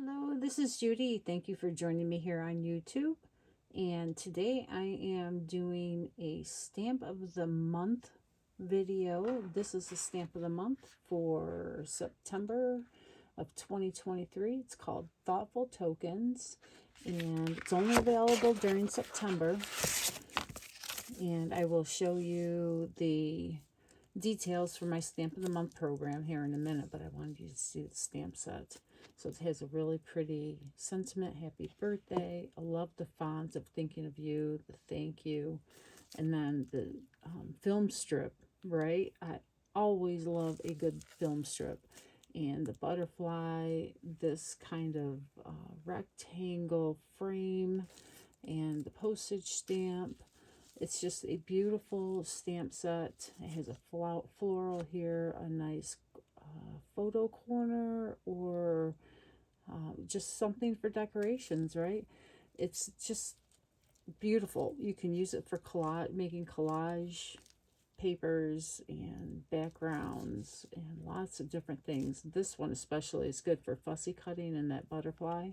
Hello, this is Judy. Thank you for joining me here on YouTube. And today I am doing a stamp of the month video. This is the stamp of the month for September of 2023. It's called Thoughtful Tokens, and it's only available during September. And I will show you the details for my stamp of the month program here in a minute, but I wanted you to see the stamp set. So it has a really pretty sentiment, happy birthday. I love the fonts of thinking of you, the thank you, and then the film strip, right? I always love a good film strip. And the butterfly, this kind of rectangle frame, and the postage stamp. It's just a beautiful stamp set. It has a floral here, a nice photo corner, or just something for decorations, right? It's just beautiful. You can use it for making collage papers and backgrounds and lots of different things. This one especially is good for fussy cutting and that butterfly.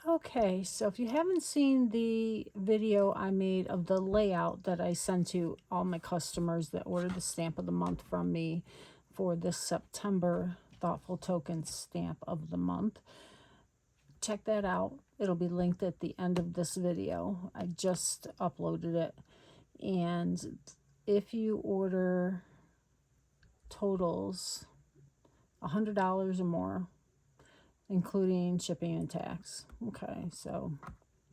Okay, so if you haven't seen the video I made of the layout that I sent to all my customers that ordered the stamp of the month from me for this September Thoughtful Token stamp of the month, check that out. It'll be linked at the end of this video. I just uploaded it. And if you order totals $100 or more, including shipping and tax. Okay, so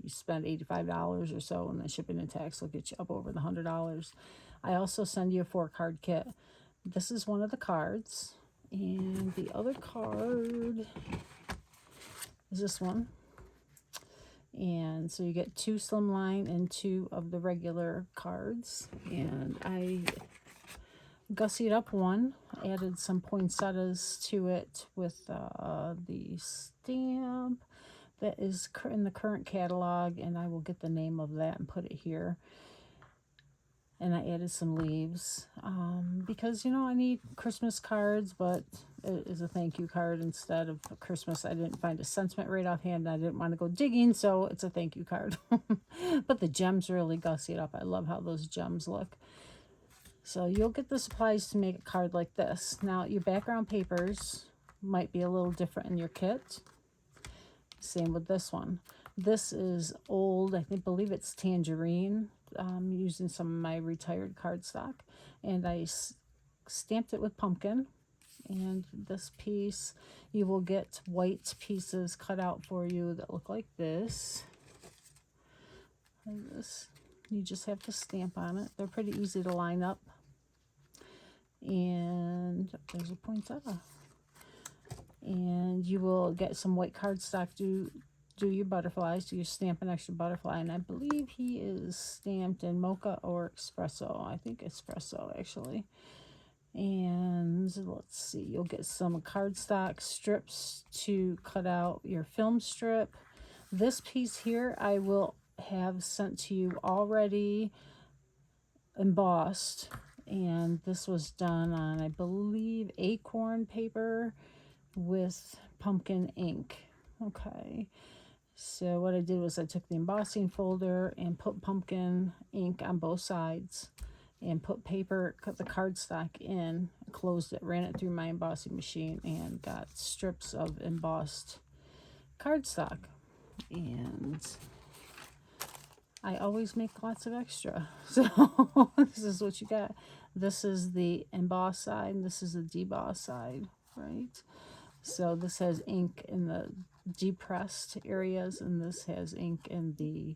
you spend $85 or so, and then shipping and tax will get you up over the $100. I also send you a 4-card kit. This is one of the cards, and the other card is this one. And so you get 2 slimline and 2 of the regular cards, and I gussied up one, added some poinsettias to it with the stamp that is in the current catalog, and I will get the name of that and put it here. And I added some leaves because, you know, I need Christmas cards, but it is a thank you card instead of Christmas. I didn't find a sentiment right offhand. I didn't want to go digging, so it's a thank you card. But the gems really gussy it up. I love how those gems look. So you'll get the supplies to make a card like this. Now, your background papers might be a little different in your kit. Same with this one. This is old, I believe it's tangerine, using some of my retired cardstock. And I stamped it with pumpkin. And this piece, you will get white pieces cut out for you that look like this. Like this. You just have to stamp on it. They're pretty easy to line up. And there's a poinsettia. And you will get some white cardstock to do your butterflies. So you stamp an extra butterfly. And I believe he is stamped in mocha or espresso. I think espresso, actually. And let's see, you'll get some cardstock strips to cut out your film strip. This piece here I will have sent to you already embossed, and this was done on, I believe, acorn paper with pumpkin ink. Okay, so what I did was I took the embossing folder and put pumpkin ink on both sides and put cut the cardstock in, closed it, ran it through my embossing machine, and got strips of embossed cardstock. And I always make lots of extra. So this is what you got. This is the embossed side, and this is the debossed side, right? So this has ink in the depressed areas, and this has ink in the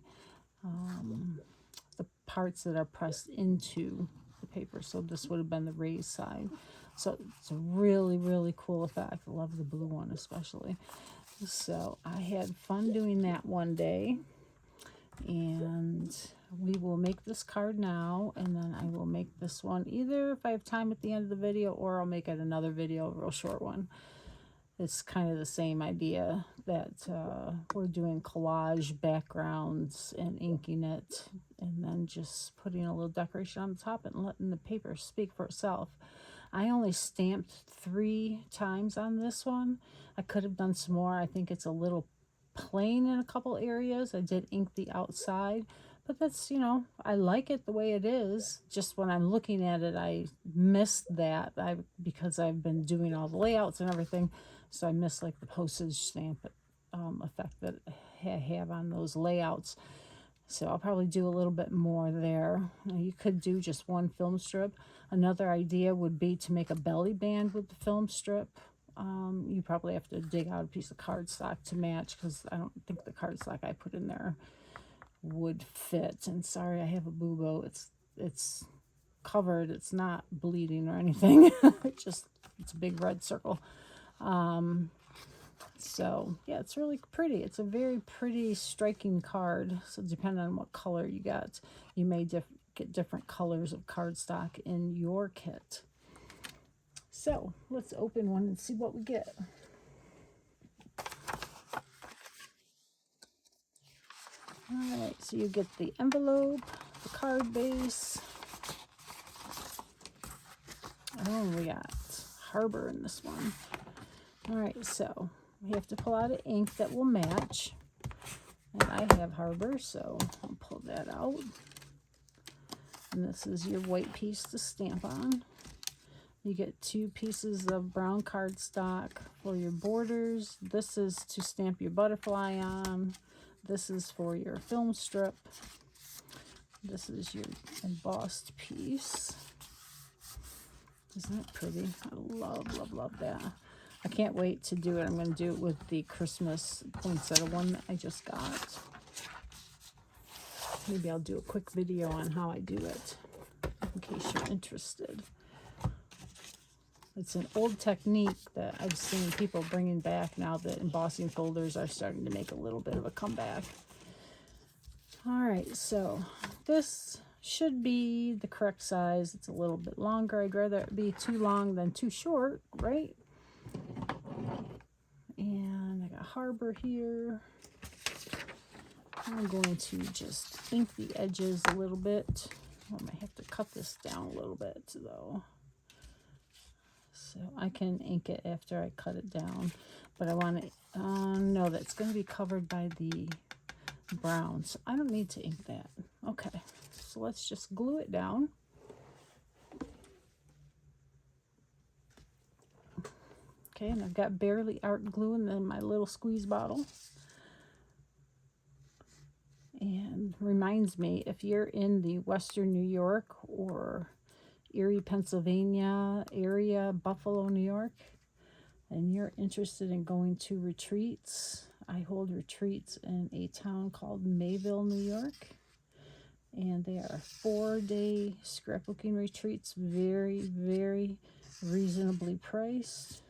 parts that are pressed into the paper. So this would have been the raised side. So it's a really, really cool effect. I love the blue one especially. So I had fun doing that one day. And we will make this card now, and then I will make this one either if I have time at the end of the video, or I'll make it another video, a real short one. it's kind of the same idea that we're doing collage backgrounds and inking it, and then just putting a little decoration on the top and letting the paper speak for itself. I only stamped 3 times on this one. I could have done some more. I think it's a little plain in a couple areas. I did ink the outside, but that's, you know, I like it the way it is. Just when I'm looking at it, I missed that because I've been doing all the layouts and everything, so I missed like the postage stamp effect that I have on those layouts. So I'll probably do a little bit more there. You could do just one film strip. Another idea would be to make a belly band with the film strip. You probably have to dig out a piece of cardstock to match, because I don't think the cardstock I put in there would fit. And sorry, I have a boo-boo. It's covered. It's not bleeding or anything. It's a big red circle. So yeah, it's really pretty. It's a very pretty, striking card. So depending on what color you got, you may get different colors of cardstock in your kit. So let's open one and see what we get. All right, so you get the envelope, the card base. Oh, we got Harbor in this one. All right, so we have to pull out an ink that will match. And I have Harbor, so I'll pull that out. And this is your white piece to stamp on. You get 2 pieces of brown cardstock for your borders. This is to stamp your butterfly on. This is for your film strip. This is your embossed piece. Isn't that pretty? I love that. I can't wait to do it. I'm going to do it with the Christmas poinsettia one that I just got. Maybe I'll do a quick video on how I do it, in case you're interested. It's an old technique that I've seen people bringing back now that embossing folders are starting to make a little bit of a comeback. All right, so this should be the correct size. It's a little bit longer. I'd rather it be too long than too short, right? And I got Harbor here. I'm going to just ink the edges a little bit. I might have to cut this down a little bit though. So I can ink it after I cut it down, but I want to know that's going to be covered by the brown, so I don't need to ink that. Okay, so let's just glue it down. Okay, and I've got Barely Art glue in my little squeeze bottle. And reminds me, if you're in the Western New York or Erie, Pennsylvania area, Buffalo, New York, and you're interested in going to retreats, I hold retreats in a town called Mayville, New York. And they are 4-day scrapbooking retreats, very, very reasonably priced.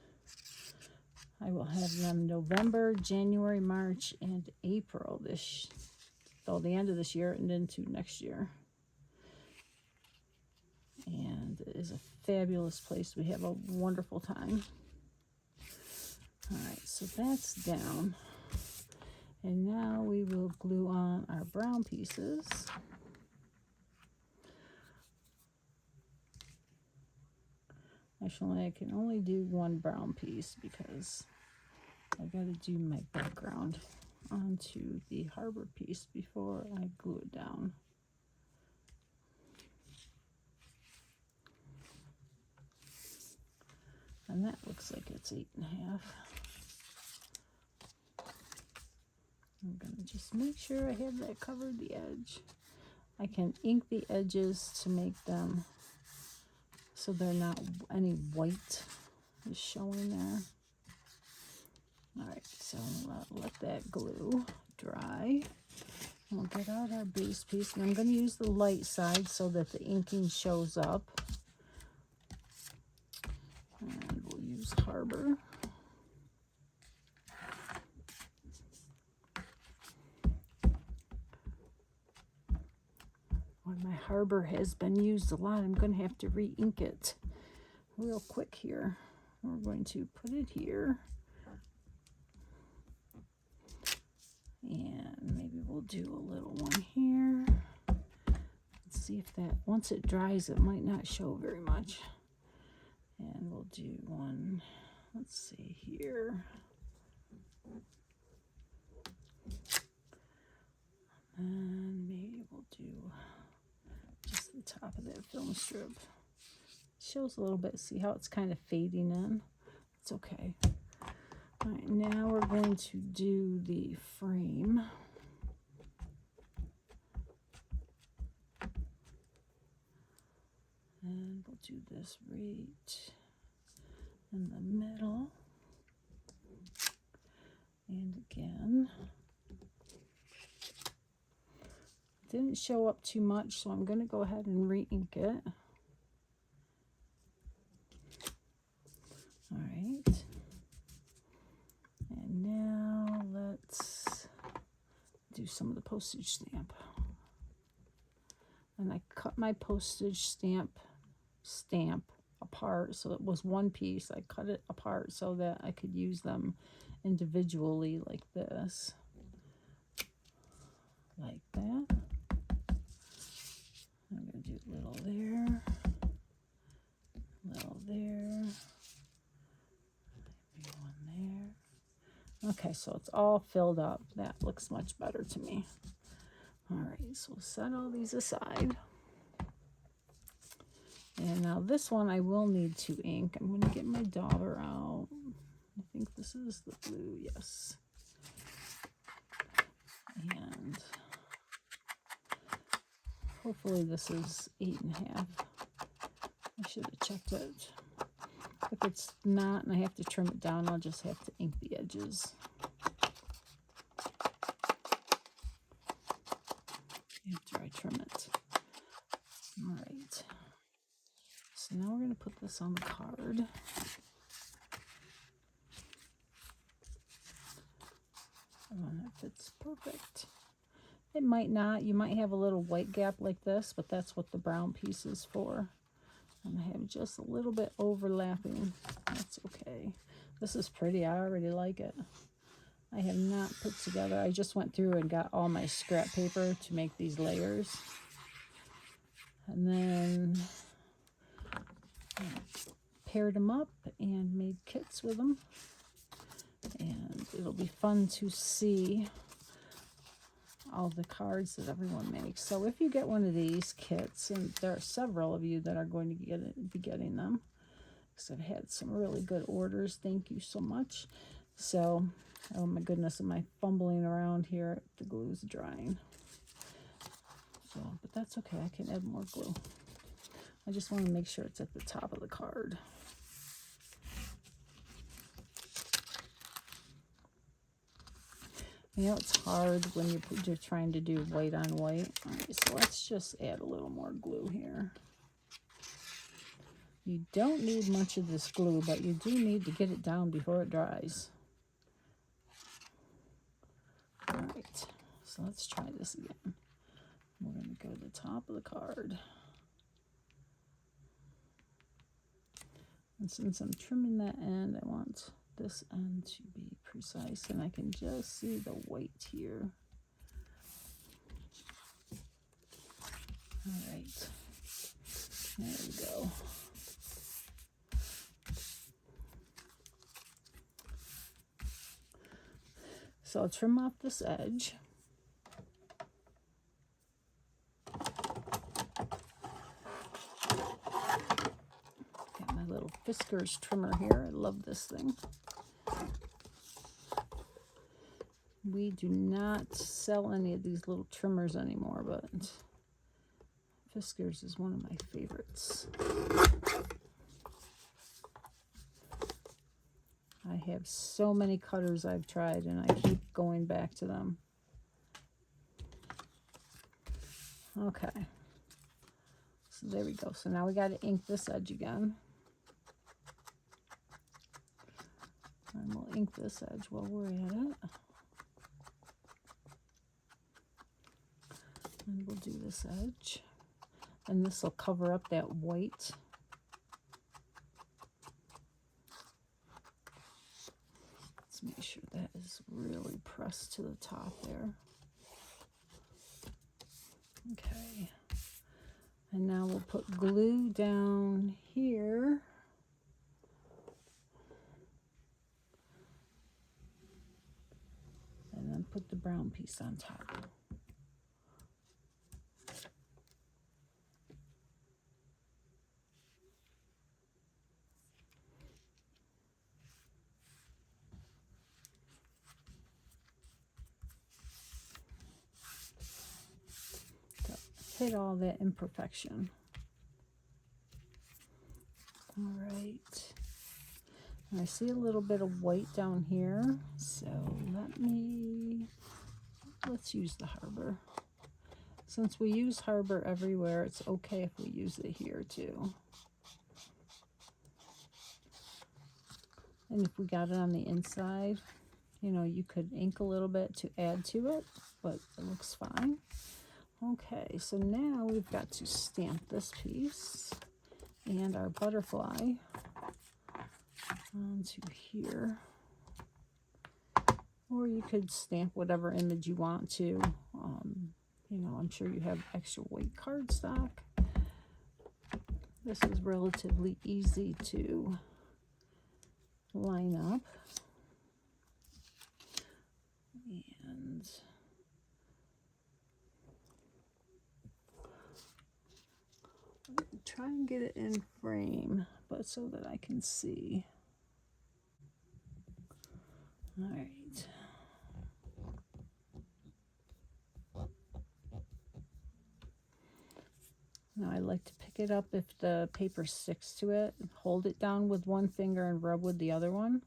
I will have them November, January, March, and April the end of this year and into next year. And it is a fabulous place. We have a wonderful time. All right, so that's down. And now we will glue on our brown pieces. Actually, I can only do one brown piece because I got to do my background onto the Harbor piece before I glue it down. And that looks like it's 8.5. I'm going to just make sure I have that covered the edge. I can ink the edges to make them so they're not any white is showing there. All right, so let that glue dry. We'll get out our base piece, and I'm going to use the light side so that the inking shows up. And we'll use Harbor. When my Harbor has been used a lot, I'm going to have to re-ink it real quick here. We're going to put it here. And maybe we'll do a little one here. Let's see if that, once it dries, it might not show very much. And we'll do one, let's see here. And maybe we'll do just the top of that film strip. Shows a little bit. See how it's kind of fading in? It's okay. All right, now we're going to do the frame. And we'll do this right in the middle. And again. Didn't show up too much, so I'm going to go ahead and re-ink it. All right. And now let's do some of the postage stamp. And I cut my postage stamp apart, so it was one piece. I cut it apart so that I could use them individually like this. Like that. I'm going to do a little there, little there, maybe one there. Okay, so it's all filled up. That looks much better to me. All right, so we'll set all these aside. And now this one I will need to ink. I'm going to get my dauber out. I think this is the blue, yes. And hopefully this is 8.5. I should have checked it. If it's not and I have to trim it down, I'll just have to ink the edges. After I trim it. All right. So now we're going to put this on the card. And that fits perfect. It might not. You might have a little white gap like this, but that's what the brown piece is for. And I have just a little bit overlapping. That's okay. This is pretty. I already like it. I have not put together. I just went through and got all my scrap paper to make these layers. And then paired them up and made kits with them. And it'll be fun to see all the cards that everyone makes. So if you get one of these kits, and there are several of you that are going to be getting them, because I've had some really good orders. Thank you so much. So, oh my goodness, am I fumbling around here? The glue's drying. So, but that's okay. I can add more glue. I just want to make sure it's at the top of the card. You know, it's hard when you're trying to do white on white. All right, so let's just add a little more glue here. You don't need much of this glue, but you do need to get it down before it dries. All right, so let's try this again. We're going to go to the top of the card. And since I'm trimming that end, I want this end to be precise, and I can just see the white here. All right, there we go. So I'll trim off this edge. Got my little Fiskars trimmer here. I love this thing. We do not sell any of these little trimmers anymore, but Fiskars is one of my favorites. I have so many cutters I've tried, and I keep going back to them. Okay. So there we go. So now we got to ink this edge again. And we'll ink this edge while we're at it. And we'll do this edge. And this will cover up that white. Let's make sure that is really pressed to the top there. Okay. And now we'll put glue down here. And then put the brown piece on top. Hit all that imperfection. All right. And I see a little bit of white down here, so let's use the harbor. Since we use harbor everywhere, it's okay if we use it here too. And if we got it on the inside, you know, you could ink a little bit to add to it, but it looks fine. Okay, so now we've got to stamp this piece and our butterfly onto here. Or you could stamp whatever image you want to. You know, I'm sure you have extra white cardstock. This is relatively easy to line up. And try and get it in frame, but so that I can see. All right. Now I like to pick it up if the paper sticks to it. Hold it down with one finger and rub with the other one.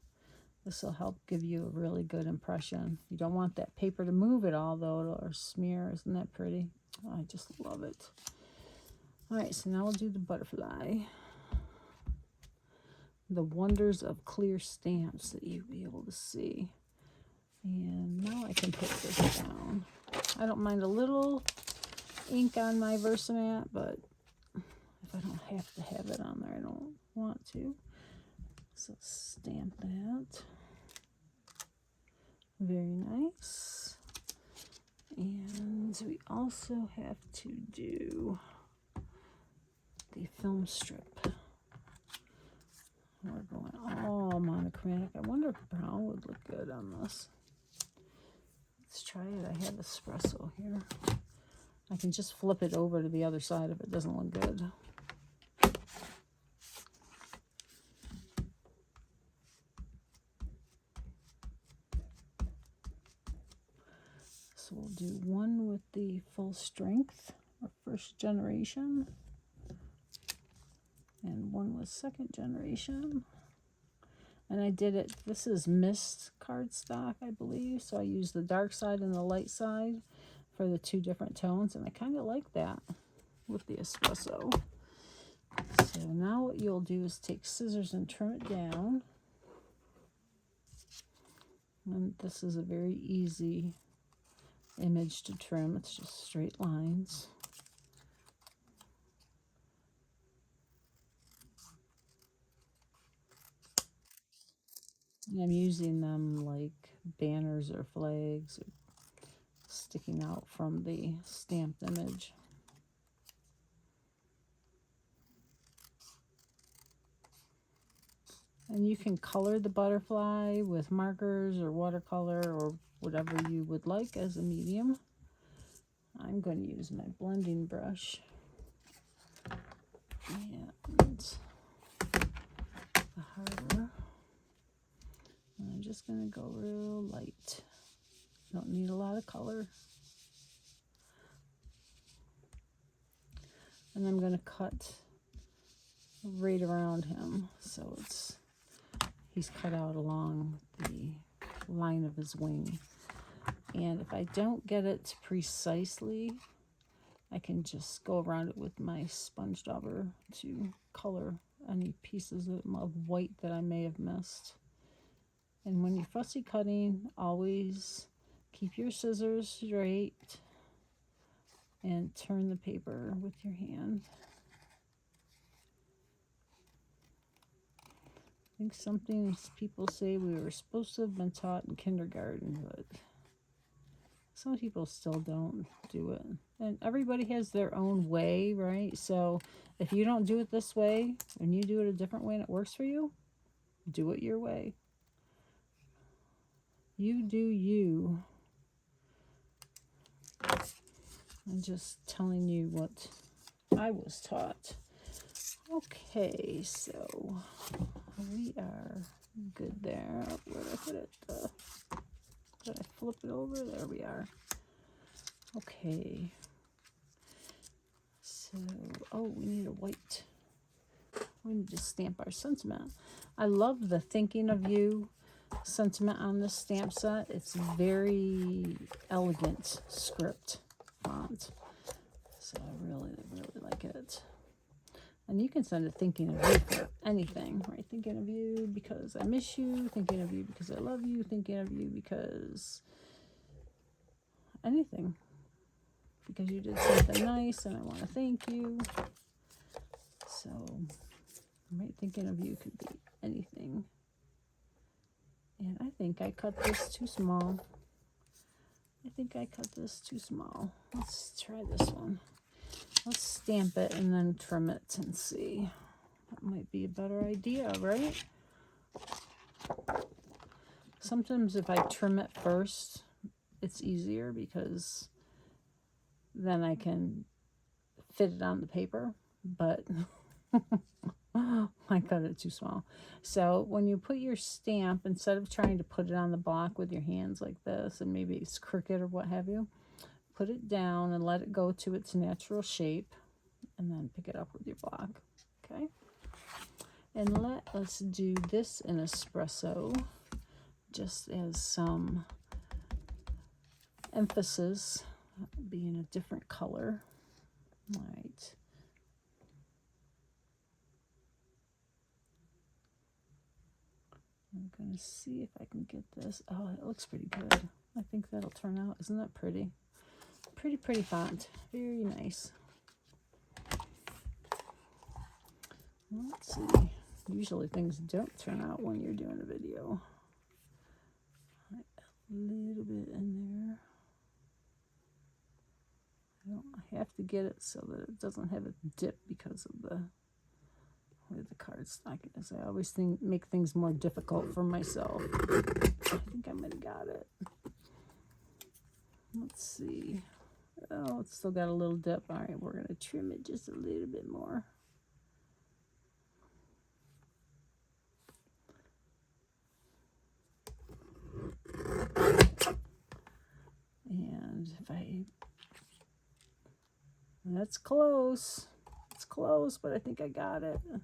This will help give you a really good impression. You don't want that paper to move at all though, or smear. Isn't that pretty? Oh, I just love it. All right, so now we'll do the butterfly. The wonders of clear stamps that you'll be able to see. And now I can put this down. I don't mind a little ink on my Versamat, but if I don't have to have it on there, I don't want to. So stamp that. Very nice. And we also have to do the film strip. We're going all monochromatic. I wonder if brown would look good on this. Let's try it. I have espresso here. I can just flip it over to the other side if it doesn't look good. So we'll do one with the full strength, or first generation, and one with second generation. And I did it, this is mist cardstock, I believe, so I used the dark side and the light side for the two different tones, and I kind of like that with the espresso. So now what you'll do is take scissors and trim it down. And this is a very easy image to trim. It's just straight lines. And I'm using them like banners or flags or sticking out from the stamped image. And you can color the butterfly with markers or watercolor or whatever you would like as a medium. I'm going to use my blending brush. And the harbor. And I'm just going to go real light. Don't need a lot of color. And I'm going to cut right around him, so he's cut out along the line of his wing. And if I don't get it precisely, I can just go around it with my sponge dauber to color any pieces of white that I may have missed. And when you're fussy cutting, always keep your scissors straight and turn the paper with your hand. think something people say we were supposed to have been taught in kindergarten, but some people still don't do it. And everybody has their own way, right? So if you don't do it this way and you do it a different way and it works for you, do it your way. You do you. I'm just telling you what I was taught. Okay, so we are good there. Where did I put it? Did I flip it over? There we are. Okay. So, oh, we need a white. We need to stamp our sentiment. I love the thinking of you sentiment on this stamp set. It's very elegant script font. So I really, really like it. And you can send a thinking of you for anything, right? Thinking of you because I miss you, thinking of you because I love you, thinking of you because anything. Because you did something nice and I want to thank you. So, right, thinking of you could be anything. And I think I cut this too small. Let's try this one. Let's stamp it and then trim it and see. That might be a better idea, right? Sometimes if I trim it first, it's easier because then I can fit it on the paper, but I cut it too small. So when you put your stamp, instead of trying to put it on the block with your hands like this, and maybe it's crooked or what have you, put it down and let it go to its natural shape, and then pick it up with your block, okay? And let us do this in espresso, just as some emphasis, being a different color. All right. I'm going to see if I can get this. Oh, it looks pretty good. I think that'll turn out. Isn't that pretty? Pretty font. Very nice. Let's see. Usually things don't turn out when you're doing a video. A little bit in there. I have to get it so that it doesn't have a dip because of the way the cardstock is. I always make things more difficult for myself. I think I might have got it. Let's see. Oh, it's still got a little dip. All right, we're going to trim it just a little bit more. And if that's close. It's close, but I think I got it. All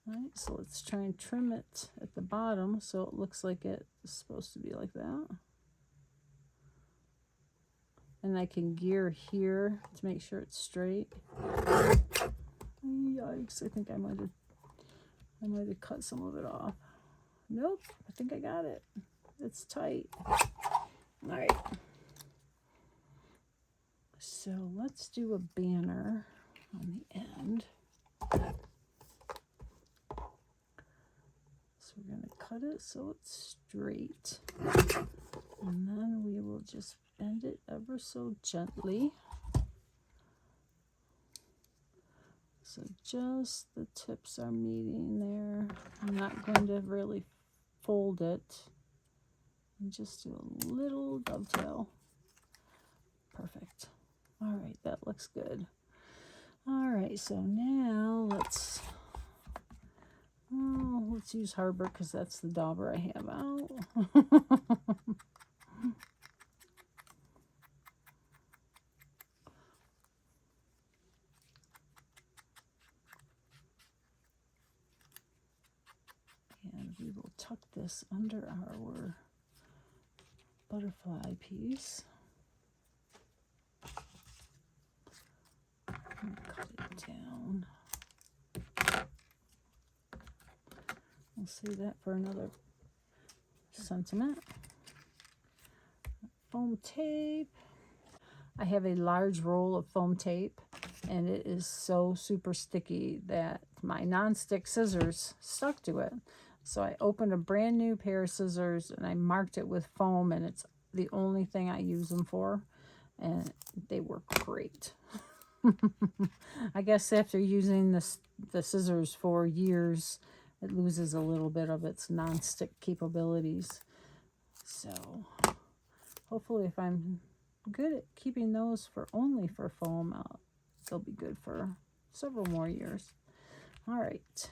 right, so let's try and trim it at the bottom so it looks like it's supposed to be like that. And I can gear here to make sure it's straight. Yikes, I think I might have cut some of it off. Nope, I think I got it. It's tight. All right. So let's do a banner on the end. So we're going to cut it so it's straight. And then we will just bend it ever so gently. So just the tips are meeting there. I'm not going to really fold it. And just do a little dovetail. Perfect. All right, that looks good. All right, so now let's use Harbor because that's the dauber I have out. And we will tuck this under our butterfly piece. And cut it down. We'll save that for another sentiment. Foam tape. I have a large roll of foam tape, and it is so super sticky that my non-stick scissors stuck to it. So I opened a brand new pair of scissors and I marked it with foam, and it's the only thing I use them for, and they work great. I guess after using the scissors for years, it loses a little bit of its non-stick capabilities. So hopefully if I'm good at keeping those for only for foam, they'll be good for several more years. All right.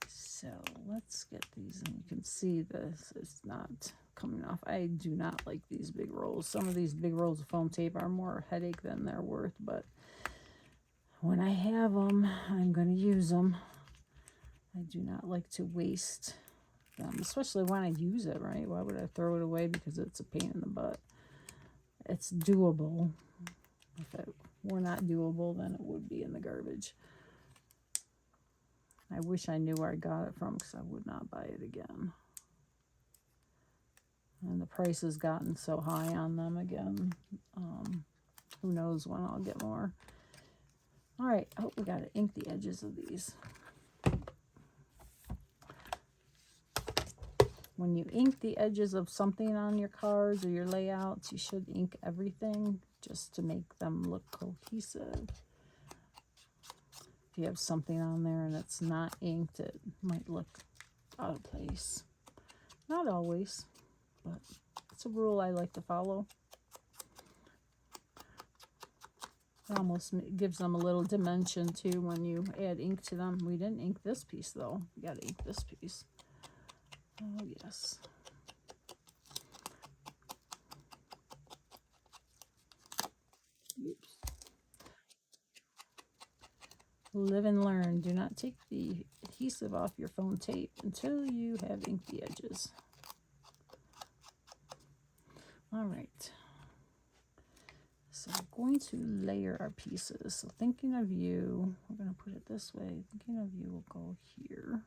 So let's get these, and you can see this is not coming off. I do not like these big rolls. Some of these big rolls of foam tape are more headache than they're worth, but when I have them, I'm going to use them. I do not like to waste them, especially when I use it, right? Why would I throw it away because it's a pain in the butt? It's doable. If it were not doable, then it would be in the garbage. I wish I knew where I got it from because I would not buy it again. And the price has gotten so high on them again. Who knows when I'll get more. All right, oh, we got to ink the edges of these. When you ink the edges of something on your cards or your layouts, you should ink everything just to make them look cohesive. If you have something on there and it's not inked, it might look out of place. Not always, but it's a rule I like to follow. It almost gives them a little dimension too when you add ink to them. We didn't ink this piece though. We got to ink this piece. Oh yes. Oops. Live and learn. Do not take the adhesive off your foam tape until you have inked the edges. All right. So we're going to layer our pieces. So thinking of you, we're going to put it this way. Thinking of you will go here.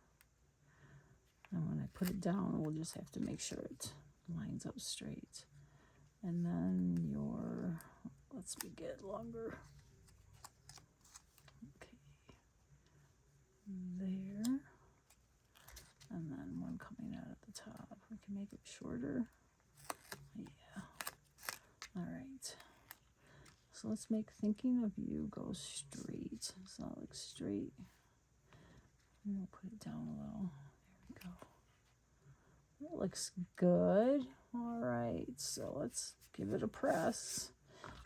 And when I put it down, we'll just have to make sure it lines up straight. And then your, let's make it longer. Okay. There. And then one coming out at the top. We can make it shorter. Yeah. All right. So let's make thinking of you go straight. So that looks straight. And we'll put it down a little. There we go. That looks good. All right. So let's give it a press.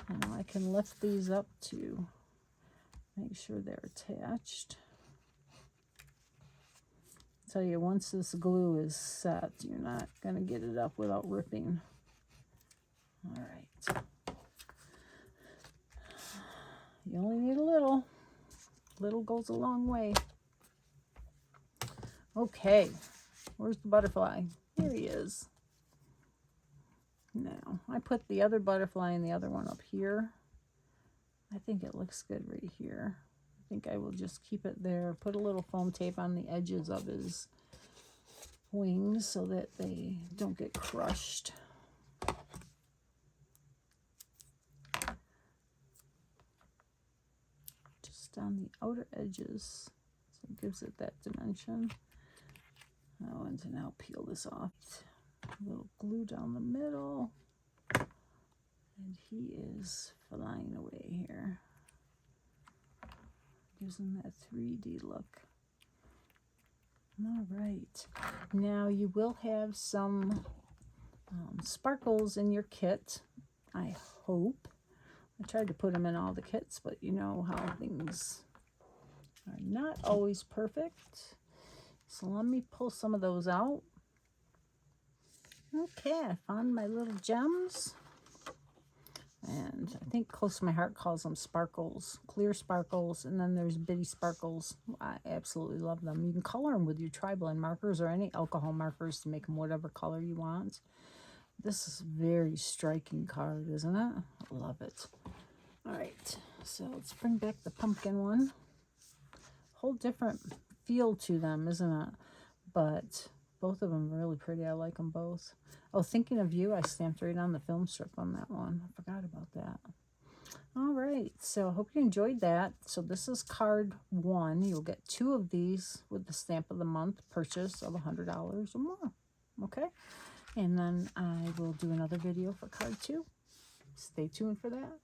And I can lift these up to make sure they're attached. I'll tell you, once this glue is set, you're not going to get it up without ripping. All right. You only need a little. Little goes a long way. Okay, where's the butterfly? Here he is. Now, I put the other butterfly and the other one up here. I think it looks good right here. I think I will just keep it there. Put a little foam tape on the edges of his wings so that they don't get crushed. On the outer edges, so it gives it that dimension. Oh, and to now peel this off. A little glue down the middle, and he is flying away here. Gives him that 3D look. All right, now you will have some sparkles in your kit, I hope. I tried to put them in all the kits, but you know how things are not always perfect. So let me pull some of those out. Okay, I found my little gems. And I think Close to My Heart calls them sparkles, clear sparkles, and then there's bitty sparkles. I absolutely love them. You can color them with your tri-blend markers or any alcohol markers to make them whatever color you want. This is a very striking card, isn't it? I love it. All right, so let's bring back the pumpkin one. Whole different feel to them, isn't it? But both of them are really pretty. I like them both. Oh, Thinking of You, I stamped right on the film strip on that one. I forgot about that. All right, so I hope you enjoyed that. So this is card 1. You'll get 2 of these with the stamp of the month purchase of $100 or more. Okay, and then I will do another video for card 2. Stay tuned for that.